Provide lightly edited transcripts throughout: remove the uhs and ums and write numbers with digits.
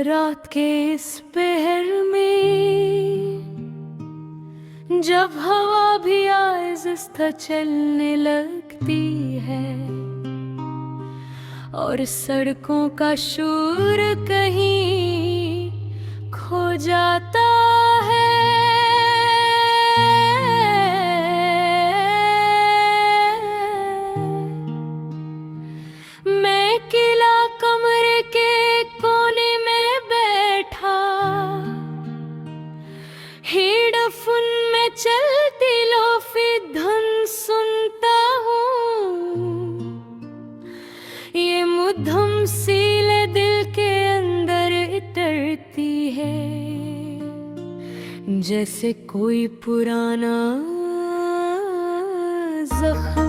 रात के इस पहर में जब हवा भी आहिस्ता चलने लगती है और सड़कों का शोर कहीं खो जाता है, मैं किला कमरे के कोने में बैठा हेडफोन में चलती लोफी धुन सुनता हूँ। ये मुद्दम सीले दिल के अंदर इतरती है, जैसे कोई पुराना जख्म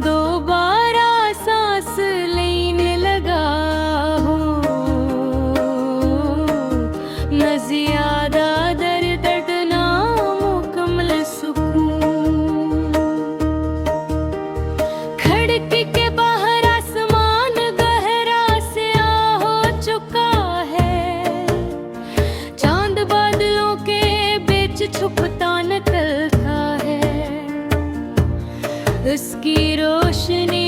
दोबारा सांस लेने लगा हो। न ज्यादा दर्द न मुकम्मल सुकून। खिड़की के बाहर आसमान गहरा से हो चुका है, चांद बादलों के बीच छुपता निकलता है। उसकी रोशनी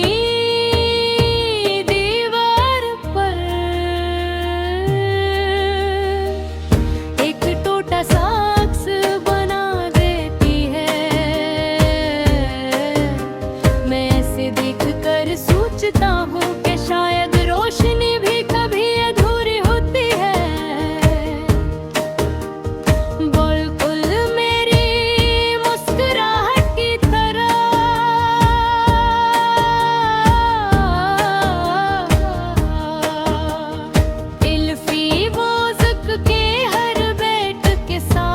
दीवार पर एक टूटा सा अक्स बना देती है। मैं ऐसे देख कर सोचता हूँ कि शायद रोशनी भी कभी अधूरी होती है। बिल्कुल मेरी मुस्कुराहट की तरह इल्फी वोज़क के हर बैठ के साथ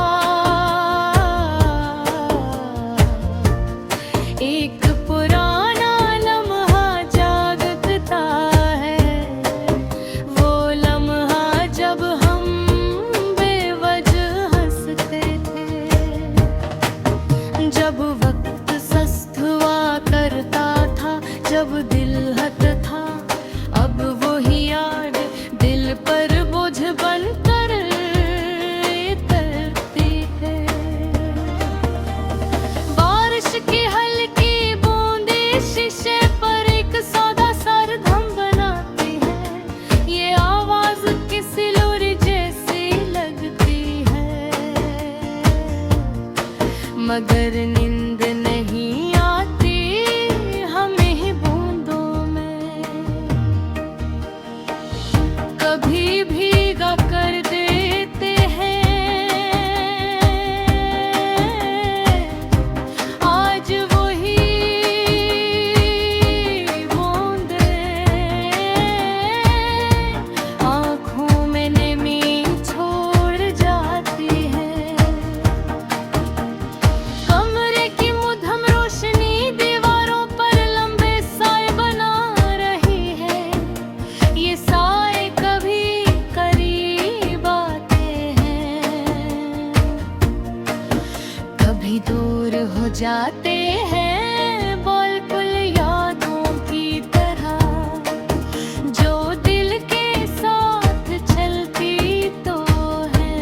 एक पुराना लम्हा जागता है। वो लम्हा जब हम बेवजह हंसते थे, जब वक्त सस्त हुआ करता था, जब दिल हत था। अब वही याद दिल पर बोझ बनकर उतरती है। बारिश की हल्की बूंदें शीशे पर एक सौदा सरधम बनाती है। ये आवाज किसी लोरी जैसी लगती है, मगर नींद नहीं आती हमें बूंदों में। कभी भीगा कर देते हैं आज वही बूंदें, आँखों में नमी छोड़ जाती है। कमरे की मुद्दम रोशनी दीवारों पर लंबे साए बना रही है। ये साए कभी करीब आते हैं, कभी दूर हो जाते हैं। बिल्कुल यादों की तरह जो दिल के साथ चलती तो है,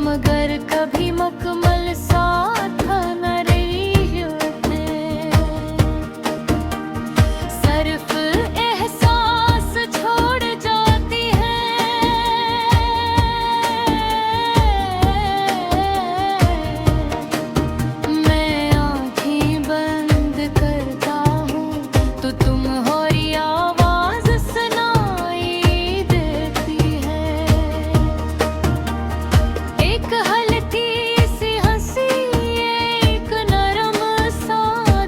मगर कभी मुकम्मल साथ न रही होते। सिर्फ एहसास छोड़ जाती है। मैं आँखें बंद करता हूँ तो तुम्हारी आवाज सुनाई देती है। एक हल्की सी हंसी, एक नरम सा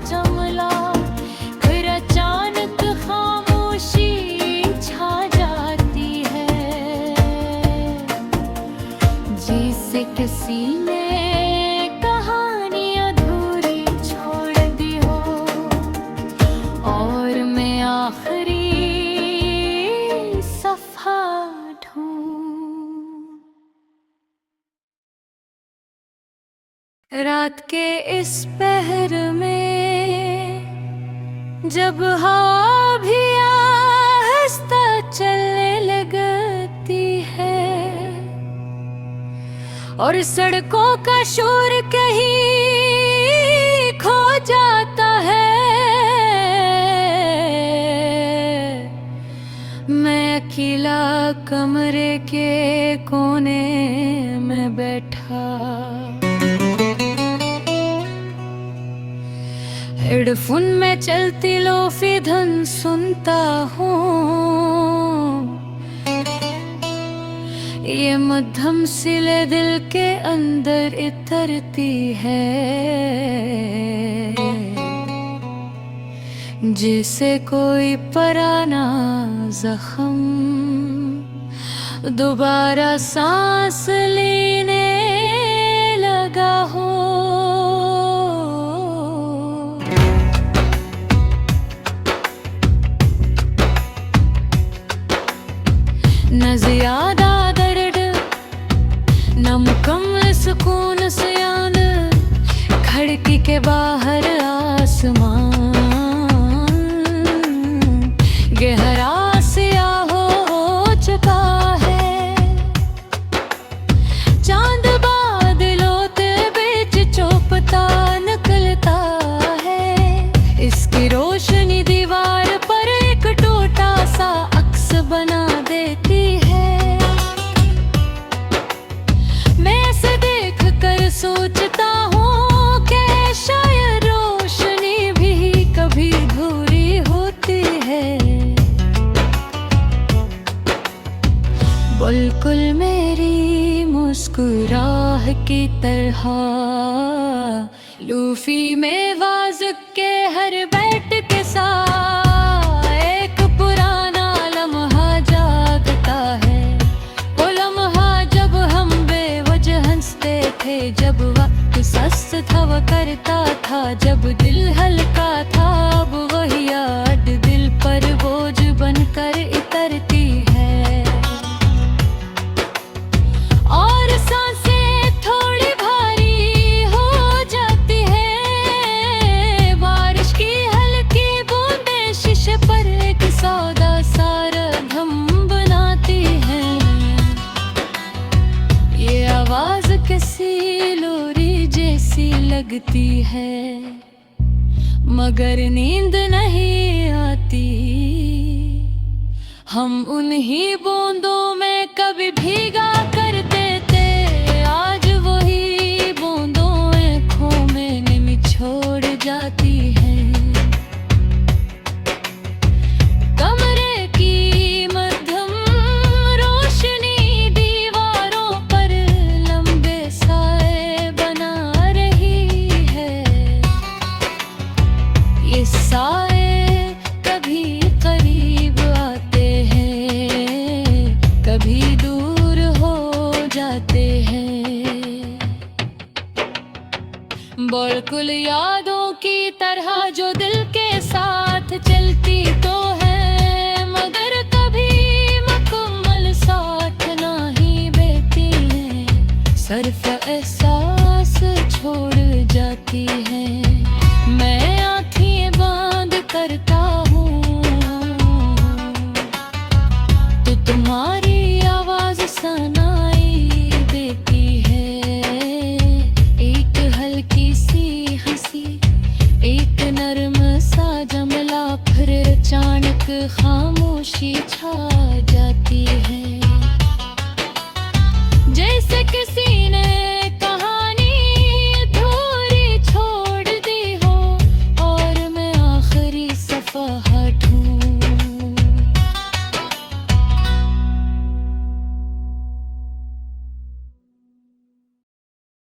जमला, फिर अचानक खामोशी छा जाती है, जैसे किसी ने कहानी अधूरी छोड़ दी हो और मैं आखिरी सफ़ा ढूंढूं। रात के इस पहर में जब हवा भी और सड़कों का शोर कहीं खो जाता है। मैं अकेला कमरे के कोने में बैठा, हेडफोन में चलती लोफी धुन सुनता हूँ। ये मध्यम सिले दिल के अंदर इतरती है, जिसे कोई पुराना जख्म दोबारा सांस लेने लगा हो। न ज़्यादा दर्द, न मुकम्मल सुकून से याद, खिड़की के बाहर आसमान गहरा स्याह हो चुका है। चांद बादलों के बीच चौपता निकलता है। इसकी रोशनी दीवार पर एक टूटा सा अक्स बना देती है। मैं इसे देख कर सोचता हूँ कि शायद रोशनी भी कभी अधूरी होती है। बिल्कुल मेरी मुस्कुराह की तरह लूफी में वाज़ के हर बैठ के साथ एक पुराना लम्हा जागता है। वो लम्हा जब हम बेवजह हंसते थे, जब वक्त सस्त था वो करता था, जब दिल हल्का था अब वही याद दिल पर बोझ बनकर इतरती है। और सांसें थोड़ी भारी हो जाती है। बारिश की हल्की बूंदें शीशे पर एक सौदा सारा धम बनाती हैं। ये आवाज किसी लोरी जैसी लगती है, मगर नींद नहीं आती। हम उन्हीं बूंदों में कभी भीगा करते थे, आज वही बूंदों आँखों में निचोड़ जाती हैं। कमरे की मध्यम रोशनी दीवारों पर लंबे साए बना रही है। ये साए कभी करीब आते हैं, कभी दूर हो जाते हैं। बिल्कुल यादों की तरह जो दिल के साथ चलती तो है, मगर कभी मुकम्मल साथ नहीं देती है। सिर्फ एहसास छोड़ जाती है। मैं आँखें बंद करता हूँ तो तुम्हारी आवाज सुनाई देती है। एक हल्की सी हंसी, एक नरम सा जमला, फिर अचानक खामोशी छा